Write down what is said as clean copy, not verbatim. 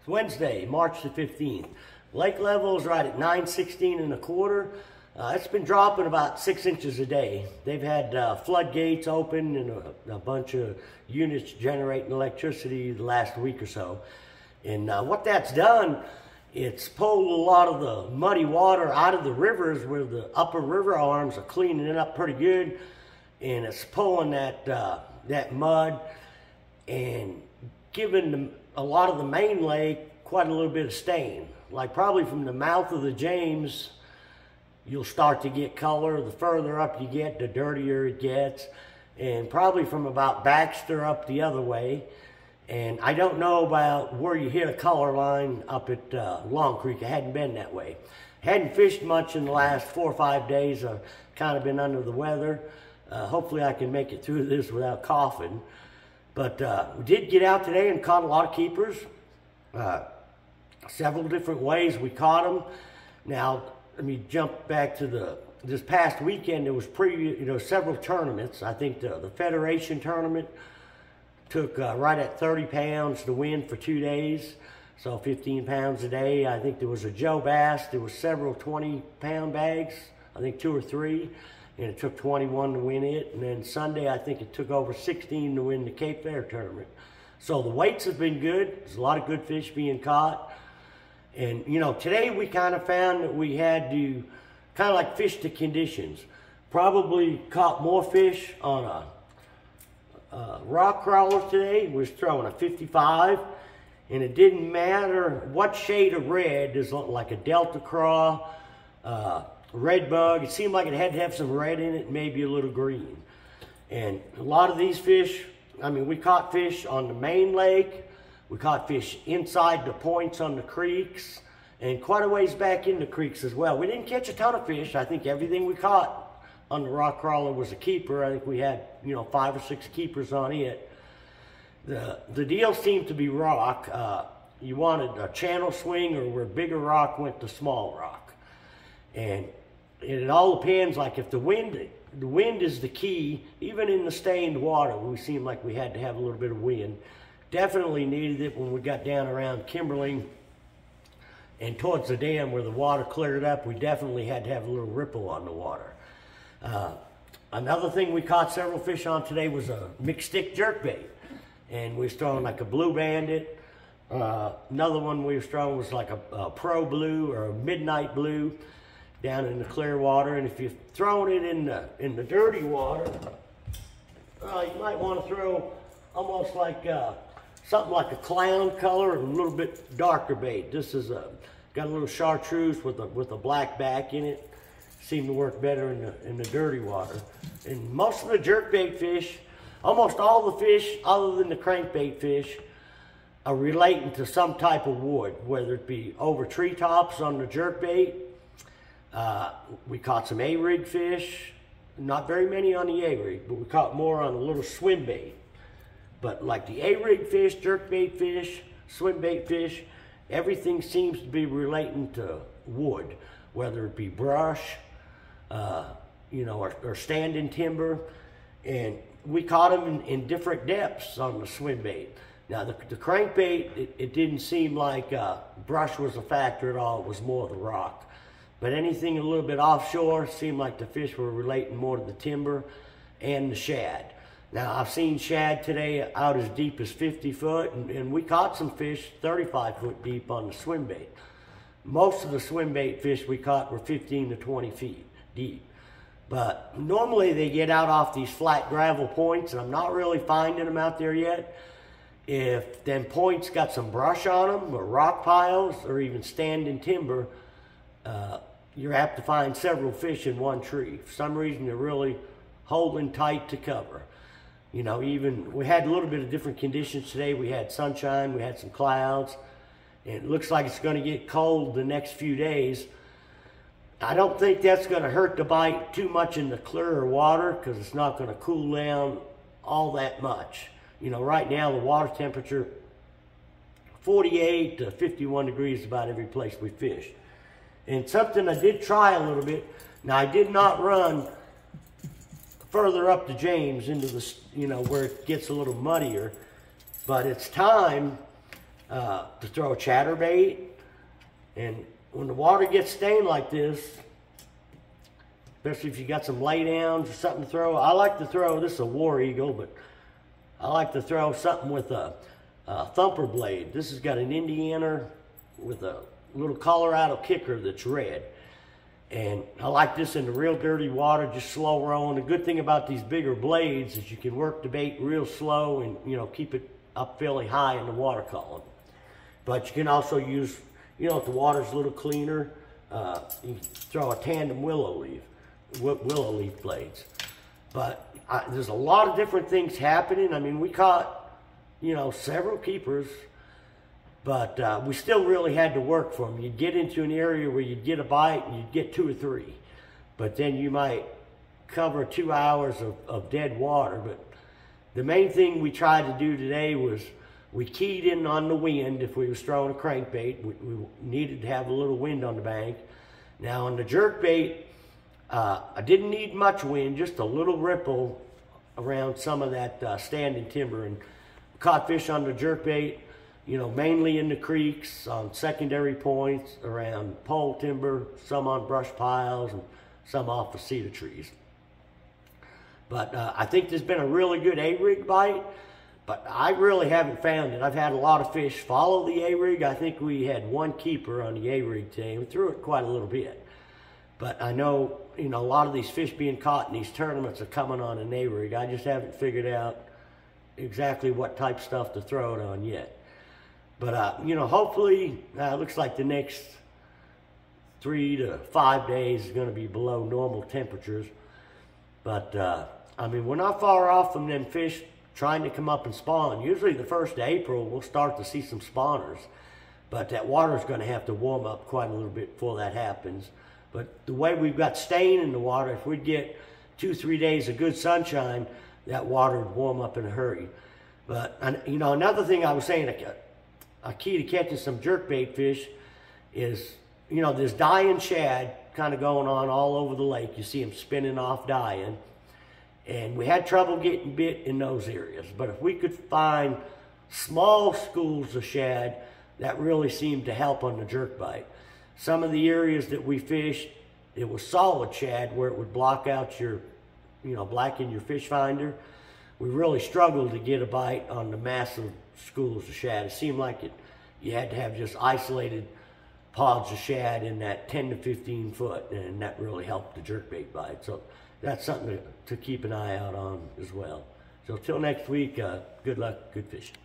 It's Wednesday, March the 15th. Lake level is right at 916 1/4. It's been dropping about 6 inches a day. They've had floodgates open and a bunch of units generating electricity the last week or so. And what that's done, it's pulled a lot of the muddy water out of the rivers where the upper river arms are cleaning it up pretty good. And it's pulling that mud and giving a lot of the main lake quite a little bit of stain. Like probably from the mouth of the James, you'll start to get color. The further up you get, the dirtier it gets. And probably from about Baxter up the other way. And I don't know about where you hit a color line up at Long Creek. I hadn't been that way. Hadn't fished much in the last 4 or 5 days. I've kind of been under the weather. Hopefully I can make it through this without coughing. But we did get out today and caught a lot of keepers. Several different ways we caught them. Now, let me jump back to this past weekend. There was several tournaments. I think the Federation tournament took right at 30 pounds to win for 2 days. So 15 pounds a day. I think there was a Joe Bass. There was several 20-pound bags. I think 2 or 3. And it took 21 to win it. And then Sunday, I think it took over 16 to win the Cape Fair tournament. So the weights have been good. There's a lot of good fish being caught. And, you know, today we kind of found that we had to kind of like fish to conditions. Probably caught more fish on a rock crawler today. We was throwing a 55. And it didn't matter what shade of red. There's like a Delta Craw, red bug. It seemed like it had to have some red in it, maybe a little green. And a lot of these fish, I mean, we caught fish on the main lake. We caught fish inside the points on the creeks and quite a ways back in the creeks as well. We didn't catch a ton of fish. I think everything we caught on the rock crawler was a keeper. I think we had, 5 or 6 keepers on it. The deal seemed to be rock. You wanted a channel swing or where bigger rock went to small rock. And it all depends, like if the wind is the key, even in the stained water, we seemed like we had to have a little bit of wind. Definitely needed it when we got down around Kimberling and towards the dam where the water cleared up. We definitely had to have a little ripple on the water. Another thing we caught several fish on today was a mixed stick jerkbait. And we was throwing like a blue bandit. Another one we was throwing was like a pro blue or a midnight blue down in the clear water. And if you're throwing it in the dirty water, you might want to throw almost like something like a clown color and a little bit darker bait. This is got a little chartreuse with a black back in it. Seemed to work better in the dirty water. And most of the jerkbait fish, almost all the fish other than the crankbait fish, are relating to some type of wood, whether it be over treetops on the jerkbait. We caught some A-rig fish, not very many on the A-rig, but we caught more on a little swim bait. But like the A-rig fish, jerkbait fish, swim bait fish, everything seems to be relating to wood, whether it be brush, or standing timber. And we caught them in different depths on the swim bait. Now the crankbait, it didn't seem like brush was a factor at all. It was more the rock. But anything a little bit offshore seemed like the fish were relating more to the timber and the shad. Now, I've seen shad today out as deep as 50 foot, and we caught some fish 35 foot deep on the swim bait. Most of the swim bait fish we caught were 15 to 20 feet deep. But normally they get out off these flat gravel points, and I'm not really finding them out there yet. If them points got some brush on them, or rock piles, or even standing timber, you're apt to find several fish in one tree. For some reason, they're really holding tight to cover. Even we had a little bit of different conditions today. We had sunshine, we had some clouds, and it looks like it's going to get cold the next few days. I don't think that's going to hurt the bite too much in the clearer water because it's not going to cool down all that much. Right now the water temperature, 48 to 51 degrees about every place we fish. And something I did try a little bit. Now I did not run further up the James into the, where it gets a little muddier. But it's time to throw a chatterbait. And when the water gets stained like this, especially if you got some laydowns or something to throw, I like to throw, this is a War Eagle, but I like to throw something with a thumper blade. This has got an Indiana with a little Colorado kicker that's red. And I like this in the real dirty water, just slow rolling. The good thing about these bigger blades is you can work the bait real slow and, you know, keep it up fairly high in the water column. But you can also use, you know, if the water's a little cleaner, you can throw a tandem willow leaf blades. But there's a lot of different things happening. I mean, we caught, you know, several keepers, but we still really had to work for them. You'd get into an area where you'd get a bite and you'd get 2 or 3, but then you might cover 2 hours of dead water. But the main thing we tried to do today was we keyed in on the wind. If we was throwing a crankbait, we needed to have a little wind on the bank. Now on the jerkbait, I didn't need much wind, just a little ripple around some of that standing timber, and caught fish on the jerkbait, you know, mainly in the creeks, on secondary points, around pole timber, some on brush piles, and some off of cedar trees. But I think there's been a really good A-rig bite, but I really haven't found it. I've had a lot of fish follow the A-rig. I think we had 1 keeper on the A-rig today. We threw it quite a little bit. But I know, you know, a lot of these fish being caught in these tournaments are coming on an A-rig. I just haven't figured out exactly what type stuff to throw it on yet. But, you know, hopefully, it looks like the next 3 to 5 days is going to be below normal temperatures. But, I mean, we're not far off from them fish trying to come up and spawn. Usually the 1st of April, we'll start to see some spawners. But that water's going to have to warm up quite a little bit before that happens. But the way we've got stain in the water, if we'd get 2 or 3 days of good sunshine, that water would warm up in a hurry. But, you know, another thing I was saying, a key to catching some jerkbait fish is, you know, there's dying shad kind of going on all over the lake. You see them spinning off dying. And we had trouble getting bit in those areas. But if we could find small schools of shad, that really seemed to help on the jerkbait. Some of the areas that we fished, it was solid shad where it would block out your, you know, blacken your fish finder. We really struggled to get a bite on the massive schools of shad. It seemed like you had to have just isolated pods of shad in that 10 to 15 foot, and that really helped the jerkbait bite. So that's something to keep an eye out on as well. So till next week, good luck, good fishing.